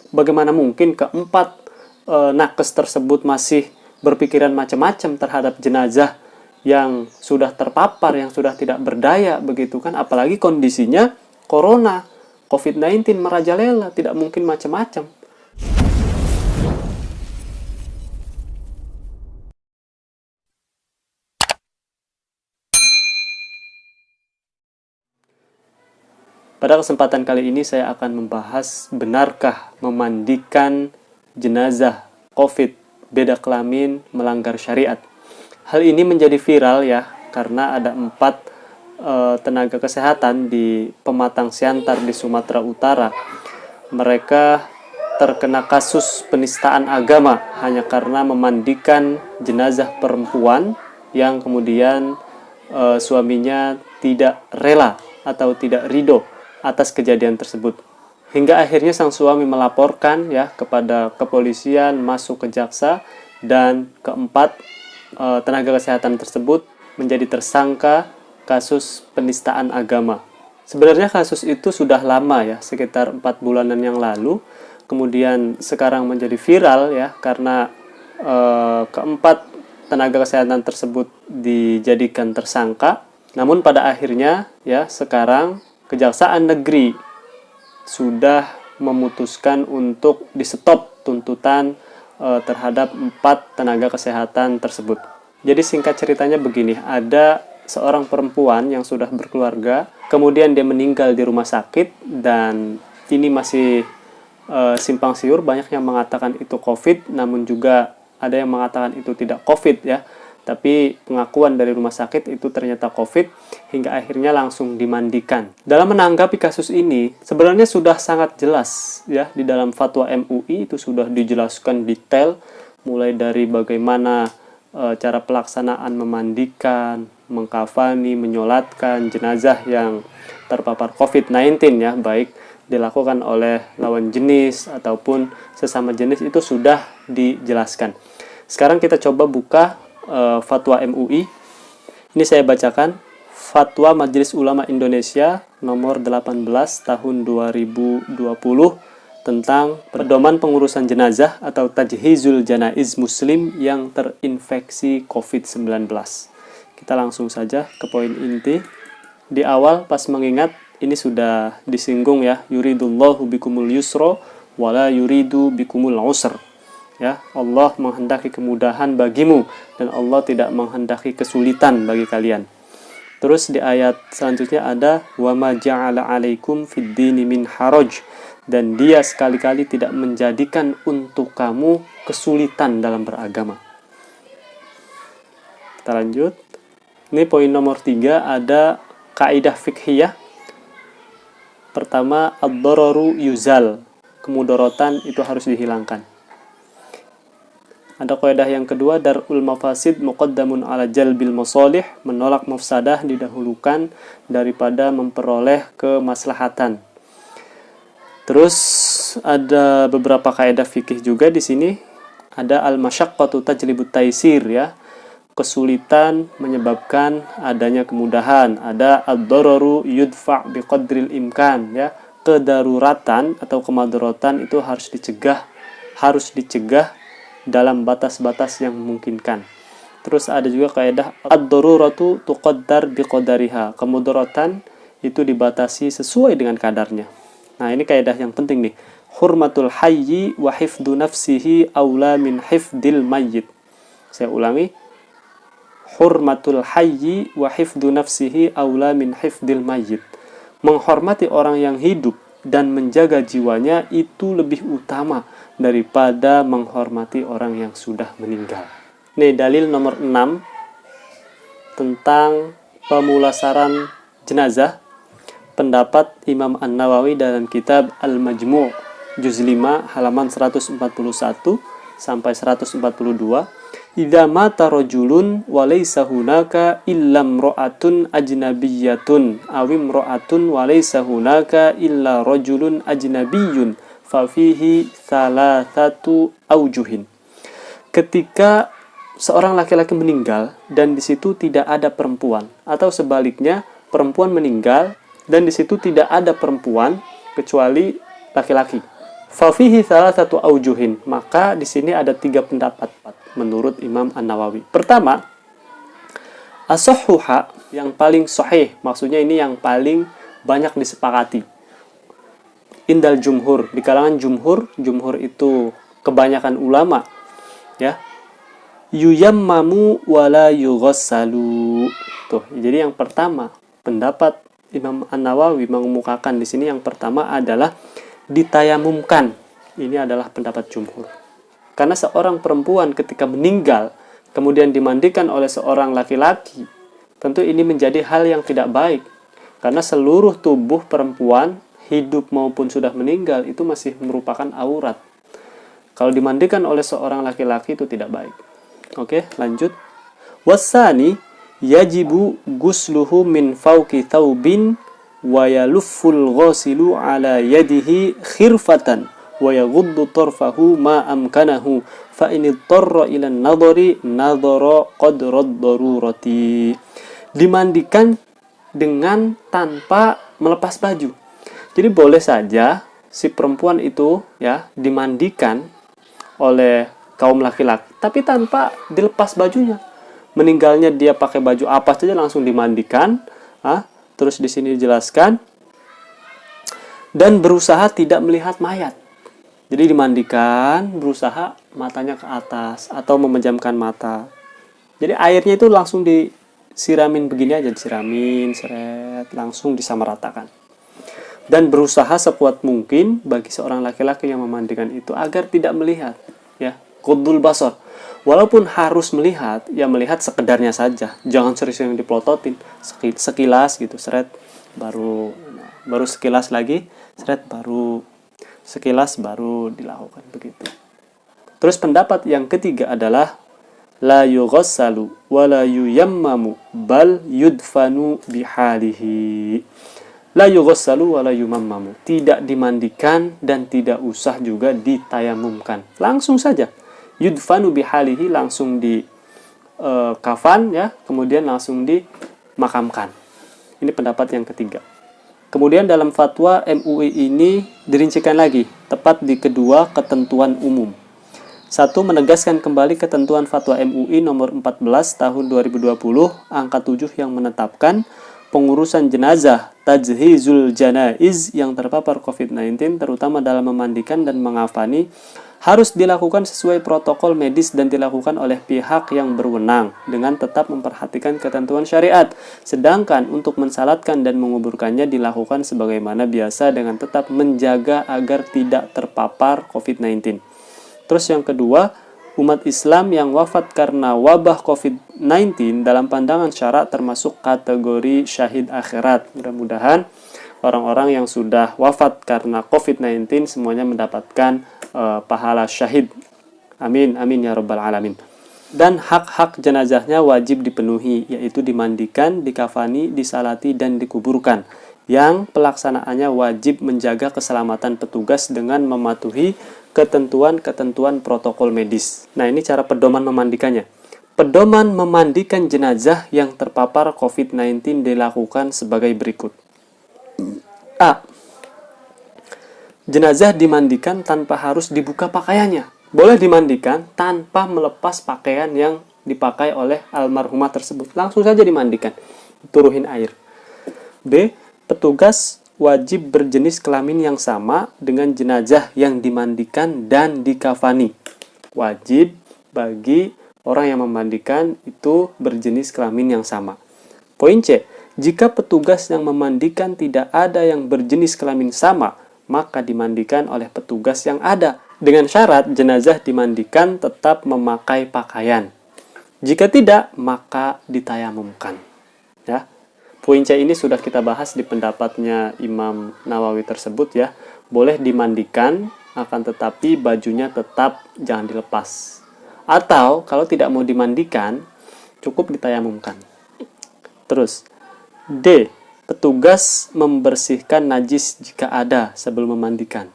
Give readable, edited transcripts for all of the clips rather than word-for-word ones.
Bagaimana mungkin keempat nakes tersebut masih berpikiran macam-macam terhadap jenazah yang sudah terpapar, yang sudah tidak berdaya begitu kan? Apalagi kondisinya corona, COVID-19 merajalela, tidak mungkin macam-macam. Pada kesempatan kali ini saya akan membahas, benarkah memandikan jenazah COVID beda kelamin melanggar syariat. Hal ini menjadi viral ya, karena ada 4 tenaga kesehatan di Pematang Siantar di Sumatera Utara. Mereka terkena kasus penistaan agama hanya karena memandikan jenazah perempuan yang kemudian suaminya tidak rela atau tidak ridho atas kejadian tersebut. Hingga akhirnya sang suami melaporkan ya kepada kepolisian, masuk ke jaksa, dan keempat tenaga kesehatan tersebut menjadi tersangka kasus penistaan agama. Sebenarnya kasus itu sudah lama ya, sekitar 4 bulanan yang lalu. Kemudian sekarang menjadi viral ya karena keempat tenaga kesehatan tersebut dijadikan tersangka. Namun pada akhirnya ya sekarang Kejaksaan Negeri sudah memutuskan untuk di-stop tuntutan terhadap 4 tenaga kesehatan tersebut. Jadi singkat ceritanya begini, ada seorang perempuan yang sudah berkeluarga, kemudian dia meninggal di rumah sakit, dan ini masih simpang siur, banyak yang mengatakan itu COVID, namun juga ada yang mengatakan itu tidak COVID ya. Tapi pengakuan dari rumah sakit itu ternyata COVID, hingga akhirnya langsung dimandikan. Dalam menanggapi kasus ini, sebenarnya sudah sangat jelas ya, di dalam fatwa MUI itu sudah dijelaskan detail, mulai dari bagaimana cara pelaksanaan memandikan, mengkafani, menyolatkan jenazah yang terpapar COVID-19 ya, baik dilakukan oleh lawan jenis ataupun sesama jenis, itu sudah dijelaskan. Sekarang kita coba buka fatwa MUI. Ini saya bacakan. Fatwa Majelis Ulama Indonesia nomor 18 tahun 2020 tentang pedoman pengurusan jenazah atau tajhizul janaiz muslim yang terinfeksi COVID-19. Kita langsung saja ke poin inti. Di awal pas mengingat, ini sudah disinggung ya, yuridullahu bikumul yusra wala yuridu bikumul usra. Ya, Allah menghendaki kemudahan bagimu dan Allah tidak menghendaki kesulitan bagi kalian. Terus di ayat selanjutnya ada wa ma ja'ala 'alaikum fid dini min haraj, dan dia sekali-kali tidak menjadikan untuk kamu kesulitan dalam beragama. Kita lanjut. Ini poin nomor 3, ada kaidah fikhiyah. Pertama, ad-dararu yuzal, kemudaratan itu harus dihilangkan. Ada kaidah yang kedua, darul mafasid muqaddamun ala jalbil masalih, menolak mafsadah didahulukan daripada memperoleh kemaslahatan. Terus ada beberapa kaidah fikih juga di sini. Ada al-masyaqqatu tajlibut taisir ya. Kesulitan menyebabkan adanya kemudahan. Ada ad-dararu yudfa' biqadril imkan ya. Kedaruratan atau kemadaratan itu harus dicegah dalam batas-batas yang memungkinkan. Terus ada juga kaidah ad-daruratu tuqaddar biqadariha. Kemudaratan itu dibatasi sesuai dengan kadarnya. Nah, ini kaidah yang penting nih. Hurmatul hayyi wa hifdzu nafsihi aula min hifdil mayyit. Saya ulangi. Hurmatul hayyi wa hifdzu nafsihi aula min hifdil mayyit. Menghormati orang yang hidup dan menjaga jiwanya itu lebih utama daripada menghormati orang yang sudah meninggal. Nih dalil nomor 6 tentang pemulasaran jenazah. Pendapat Imam An-Nawawi dalam kitab Al-Majmu' juz 5 halaman 141 sampai 142. Idza mata rajulun wa laysa hunaka illa imra'atun ajnabiyyatun aw imra'atun wa laysa hunaka illa rajulun ajnabiyyun fa fihi thalathatu aujuhin. Ketika seorang laki-laki meninggal dan di situ tidak ada perempuan, atau sebaliknya perempuan meninggal dan di situ tidak ada perempuan kecuali laki-laki. Fafihi salah satu aujuhin. Maka di sini ada 3 pendapat menurut Imam An-Nawawi. Pertama, as-sahhuha, yang paling sahih, maksudnya ini yang paling banyak disepakati. Indal jumhur, di kalangan jumhur itu kebanyakan ulama, ya. Yuyammamu wala yughassalu. Tuh, jadi yang pertama, pendapat Imam An-Nawawi mengemukakan di sini yang pertama adalah ditayamumkan. Ini adalah pendapat jumhur. Karena seorang perempuan ketika meninggal kemudian dimandikan oleh seorang laki-laki, tentu ini menjadi hal yang tidak baik. Karena seluruh tubuh perempuan, hidup maupun sudah meninggal, itu masih merupakan aurat. Kalau dimandikan oleh seorang laki-laki itu tidak baik. Oke, lanjut. Wasani yajibu gusluhu min fawqi thawbin wa yalufful ghasilu ala yadihi khirfatan wa yaghuddu tarfahu ma amkanahu fa in idarra ila an-nadhari nadhara qadra ad-darurati. Dimandikan dengan tanpa melepas baju. Jadi boleh saja si perempuan itu ya dimandikan oleh kaum laki-laki, tapi tanpa dilepas bajunya. Meninggalnya dia pakai baju apa saja langsung dimandikan. Terus di sini dijelaskan, dan berusaha tidak melihat mayat. Jadi dimandikan, berusaha matanya ke atas atau memejamkan mata. Jadi airnya itu langsung disiramin begini aja, disiramin, seret, langsung disamaratakan. Dan berusaha sekuat mungkin bagi seorang laki-laki yang memandikan itu agar tidak melihat, ya, qudul basar. Walaupun harus melihat, ya melihat sekedarnya saja. Jangan sering-sering dipelototin, sekilas gitu, seret, baru sekilas lagi, seret, baru sekilas, baru dilakukan begitu. Terus pendapat yang ketiga adalah la yughassalu wa la yuyammamu bal yudfanu bihalihi. La yughassalu wa la yumammamu. Tidak dimandikan dan tidak usah juga ditayamumkan. Langsung saja. Yudfanu bihalihi, langsung di kafan, ya, kemudian langsung dimakamkan. Ini pendapat yang ketiga. Kemudian dalam fatwa MUI ini dirincikan lagi, tepat di kedua ketentuan umum. 1. Menegaskan kembali ketentuan fatwa MUI nomor 14 tahun 2020 angka 7 yang menetapkan pengurusan jenazah tajhizul janaiz yang terpapar COVID-19, terutama dalam memandikan dan mengafani, harus dilakukan sesuai protokol medis dan dilakukan oleh pihak yang berwenang dengan tetap memperhatikan ketentuan syariat. Sedangkan untuk mensalatkan dan menguburkannya dilakukan sebagaimana biasa dengan tetap menjaga agar tidak terpapar COVID-19. Terus yang kedua, umat Islam yang wafat karena wabah COVID-19 dalam pandangan syara termasuk kategori syahid akhirat. Mudah-mudahan orang-orang yang sudah wafat karena COVID-19 semuanya mendapatkan pahala syahid. Amin, amin ya rabbal alamin. Dan hak-hak jenazahnya wajib dipenuhi, yaitu dimandikan, dikafani, disalati, dan dikuburkan. Yang pelaksanaannya wajib menjaga keselamatan petugas dengan mematuhi ketentuan-ketentuan protokol medis. Nah, ini cara pedoman memandikannya. Pedoman memandikan jenazah yang terpapar COVID-19 dilakukan sebagai berikut. A. Jenazah dimandikan tanpa harus dibuka pakaiannya. Boleh dimandikan tanpa melepas pakaian yang dipakai oleh almarhumah tersebut. Langsung saja dimandikan. Turuhin air. B. Petugas wajib berjenis kelamin yang sama dengan jenazah yang dimandikan dan dikafani. Wajib bagi orang yang memandikan itu berjenis kelamin yang sama. Poin C. Jika petugas yang memandikan tidak ada yang berjenis kelamin sama, maka dimandikan oleh petugas yang ada. Dengan syarat jenazah dimandikan tetap memakai pakaian. Jika tidak, maka ditayamumkan. Ya. Poin C ini sudah kita bahas di pendapatnya Imam Nawawi tersebut, ya. Boleh dimandikan, akan tetapi bajunya tetap jangan dilepas. Atau kalau tidak mau dimandikan, cukup ditayamumkan. Terus D. Petugas membersihkan najis jika ada sebelum memandikan.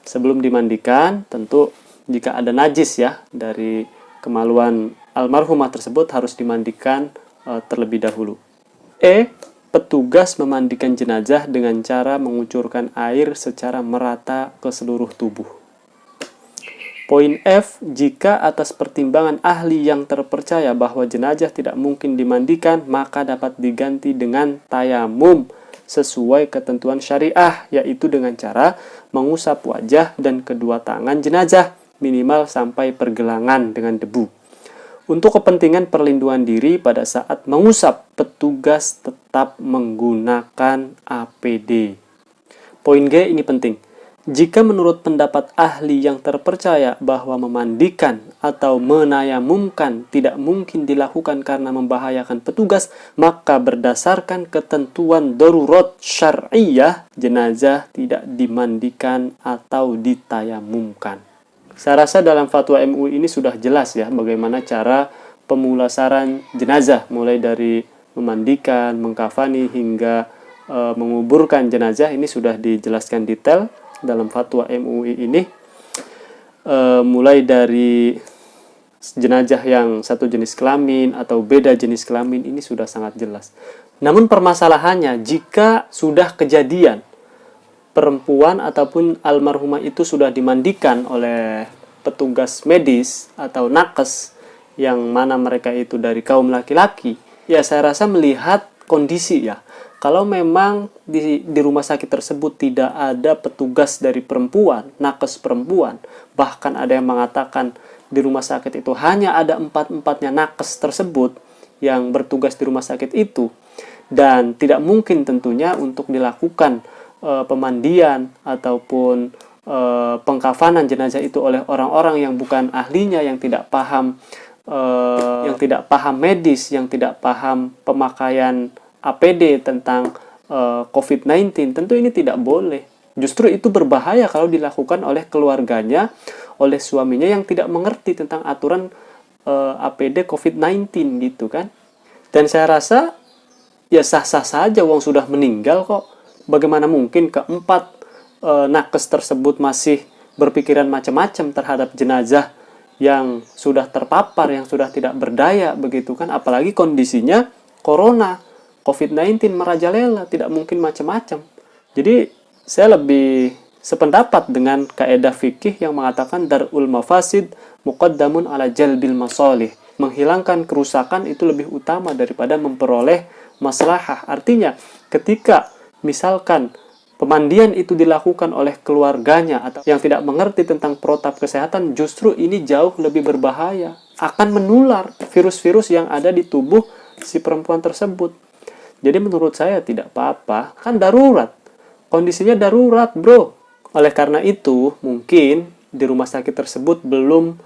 Sebelum dimandikan, tentu jika ada najis, ya, dari kemaluan almarhumah tersebut harus dimandikan terlebih dahulu. E. Petugas memandikan jenazah dengan cara mengucurkan air secara merata ke seluruh tubuh. Poin F, jika atas pertimbangan ahli yang terpercaya bahwa jenazah tidak mungkin dimandikan, maka dapat diganti dengan tayamum sesuai ketentuan syariah, yaitu dengan cara mengusap wajah dan kedua tangan jenazah minimal sampai pergelangan dengan debu. Untuk kepentingan perlindungan diri pada saat mengusap, petugas tetap menggunakan APD. Poin G ini penting. Jika menurut pendapat ahli yang terpercaya bahwa memandikan atau menayamumkan tidak mungkin dilakukan karena membahayakan petugas, maka berdasarkan ketentuan darurat syar'iyah, jenazah tidak dimandikan atau ditayamumkan. Saya rasa dalam fatwa MUI ini sudah jelas ya bagaimana cara pemulasaran jenazah, mulai dari memandikan, mengkafani hingga menguburkan jenazah. Ini sudah dijelaskan detail dalam fatwa MUI ini, mulai dari jenazah yang satu jenis kelamin atau beda jenis kelamin, ini sudah sangat jelas. Namun permasalahannya, jika sudah kejadian perempuan ataupun almarhumah itu sudah dimandikan oleh petugas medis atau nakes yang mana mereka itu dari kaum laki-laki, ya saya rasa melihat kondisi ya. Kalau memang di rumah sakit tersebut tidak ada petugas dari perempuan, nakes perempuan, bahkan ada yang mengatakan di rumah sakit itu hanya ada 4-4-nya nakes tersebut yang bertugas di rumah sakit itu, dan tidak mungkin tentunya untuk dilakukan pemandian ataupun pengkafanan jenazah itu oleh orang-orang yang bukan ahlinya, yang tidak paham medis, yang tidak paham pemakaian APD tentang COVID-19, tentu ini tidak boleh. Justru itu berbahaya kalau dilakukan oleh keluarganya, oleh suaminya yang tidak mengerti tentang aturan APD COVID-19 gitu kan. Dan saya rasa ya sah-sah saja, wong sudah meninggal kok. Bagaimana mungkin keempat nakes tersebut masih berpikiran macam-macam terhadap jenazah yang sudah terpapar, yang sudah tidak berdaya begitu kan. Apalagi kondisinya corona, COVID-19 merajalela, tidak mungkin macam-macam. Jadi saya lebih sependapat dengan kaidah fikih yang mengatakan darul mafasid muqaddamun ala jalbil masalih. Menghilangkan kerusakan itu lebih utama daripada memperoleh maslahah. Artinya, ketika misalkan pemandian itu dilakukan oleh keluarganya atau yang tidak mengerti tentang protap kesehatan, justru ini jauh lebih berbahaya. Akan menular virus-virus yang ada di tubuh si perempuan tersebut. Jadi menurut saya tidak apa-apa, kan darurat. Kondisinya darurat, bro. Oleh karena itu, mungkin di rumah sakit tersebut belum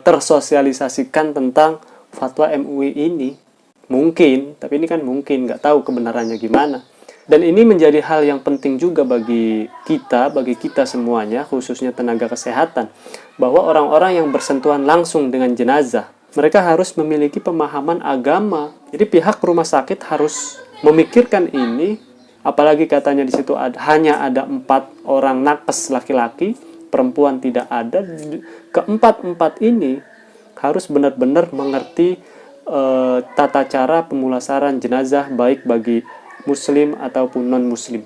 tersosialisasikan tentang fatwa MUI ini. Mungkin, tapi ini kan mungkin, nggak tahu kebenarannya gimana. Dan ini menjadi hal yang penting juga bagi kita semuanya, khususnya tenaga kesehatan, bahwa orang-orang yang bersentuhan langsung dengan jenazah, mereka harus memiliki pemahaman agama. Jadi pihak rumah sakit harus memikirkan ini, apalagi katanya di situ hanya ada 4 orang nakes laki-laki, perempuan tidak ada. Keempat-empat ini harus benar-benar mengerti tata cara pemulasaran jenazah baik bagi muslim ataupun non-muslim.